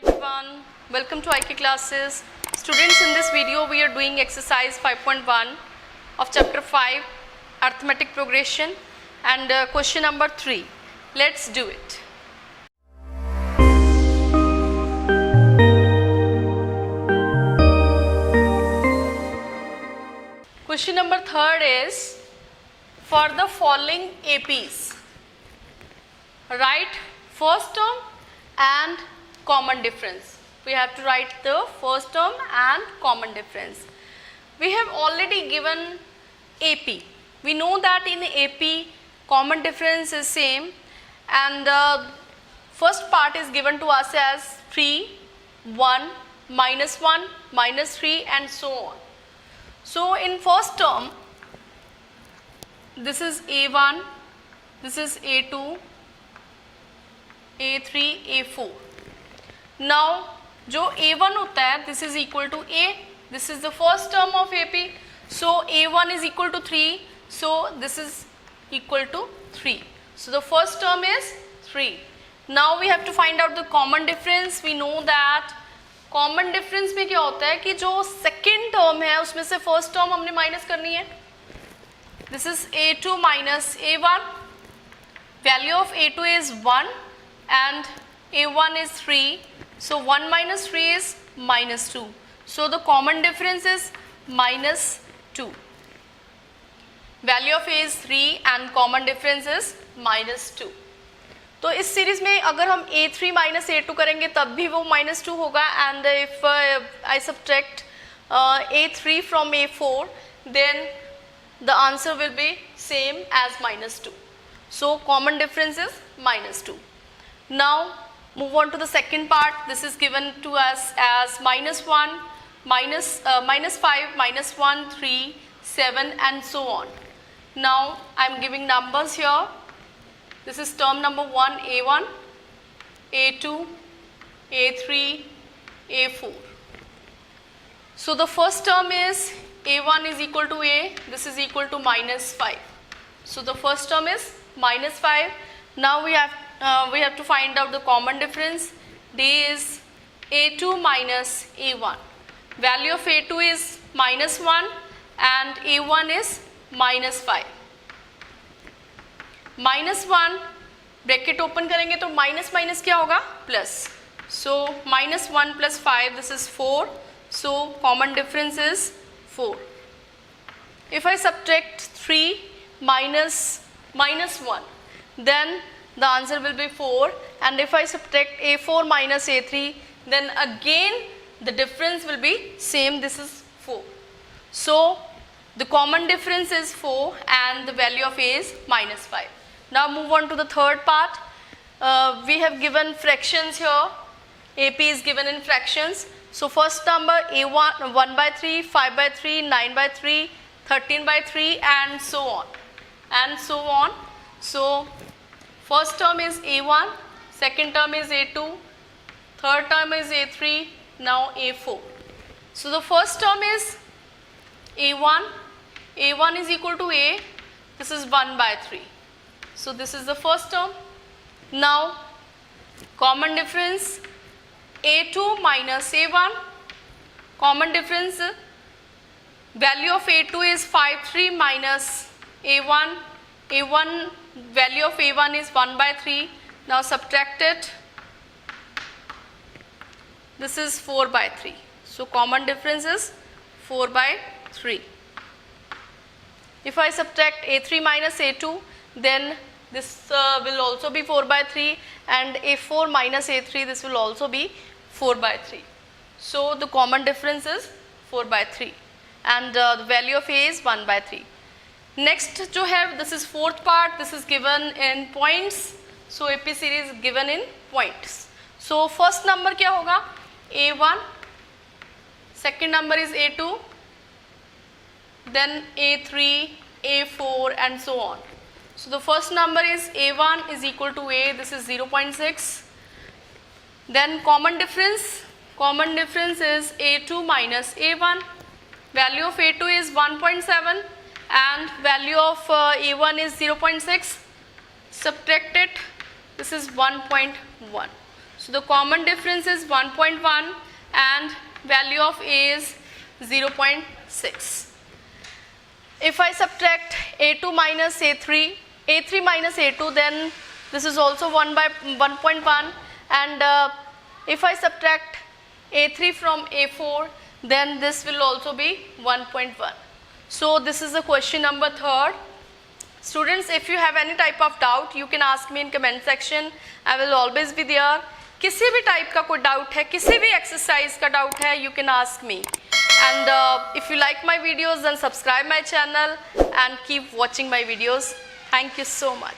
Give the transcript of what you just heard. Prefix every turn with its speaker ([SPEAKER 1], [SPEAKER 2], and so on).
[SPEAKER 1] everyone, welcome to IK classes. Students, in this video we are doing exercise 5.1 of chapter 5 arithmetic progression and question number 3. Let's do it. Question number 3 is, for the following APs, write first term and common difference. We have to write the first term and common difference. We have already given AP. We know that in AP common difference is same, and the first part is given to us as 3, 1, -1, -3 and so on. So in first term, this is A1, this is A2, A3, A4. Now जो A1 होता है, this is equal to A, this is the first term of AP, so A1 is equal to 3, so this is equal to 3, so the first term is 3. Now we have to find out the common difference. We know that common difference में क्या होता है कि जो second term है उसमें से first term हमने minus करनी है. This is A2 minus A1, value of A2 is 1 and A1 is 3, so 1 minus 3 is -2, so the common difference is -2. Value of A is 3 and common difference is -2. तो इस series में अगर हम A3 minus A2 करेंगे तब भी वो -2 होगा, and if I subtract A3 from A4 then the answer will be same as -2. So common difference is -2. Now move on to the second part. This is given to us as -1, -5, -1, 3, 7 and so on. Now I am giving numbers here. This is term number 1, A1, A2, A3, A4. So the first term is A1 is equal to A, this is equal to -5. So the first term is -5. Now we have to find out the common difference. D is A2 minus A1. Value of A2 is -1 and A1 is -5. -1 bracket open करेंगे तो minus minus क्या होगा, plus. So -1 plus 5, this is 4. So common difference is 4. If I subtract 3 minus -1, then the answer will be 4, and if I subtract A4 minus A3, then again the difference will be same, this is 4. So the common difference is 4 and the value of A is -5. Now move on to the third part. We have given fractions here. AP is given in fractions. So first number A1, 1/3, 5/3, 9/3, 13/3 and so on and so on. So first term is A1, second term is A2, third term is A3, now A4. So the first term is A1, A1 is equal to A, this is 1/3. So this is the first term. Now common difference, A2 minus A1, common difference, value of A2 is 5/3 minus A1, A1 value of A1 is 1/3. Now subtract it, this is 4/3. So common difference is 4/3. If I subtract A3 minus A2, then this will also be 4/3, and A4 minus A3, this will also be 4/3. So the common difference is 4/3 and the value of A is 1/3. Next जो है, this is fourth part, this is given in points. So AP series given in points. So first number क्या होगा, A1, second number is A2, then A3, A4 and so on. So the first number is A1 is equal to A, this is 0.6. Then common difference is A2 minus A1. Value of A2 is 1.7 and value of A1 is 0.6. Subtract it, this is 1.1. So the common difference is 1.1 and value of A is 0.6. If I subtract A2 minus A3, A3 minus A2, then this is also 1.1, and if I subtract A3 from A4, then this will also be 1.1. So this is the question number 3rd. Students, if you have any type of doubt, you can ask me in comment section. I will always be there. किसी भी type का कोई doubt है, किसी भी exercise का doubt है, you can ask me. And if you like my videos, then subscribe my channel and keep watching my videos. Thank you so much.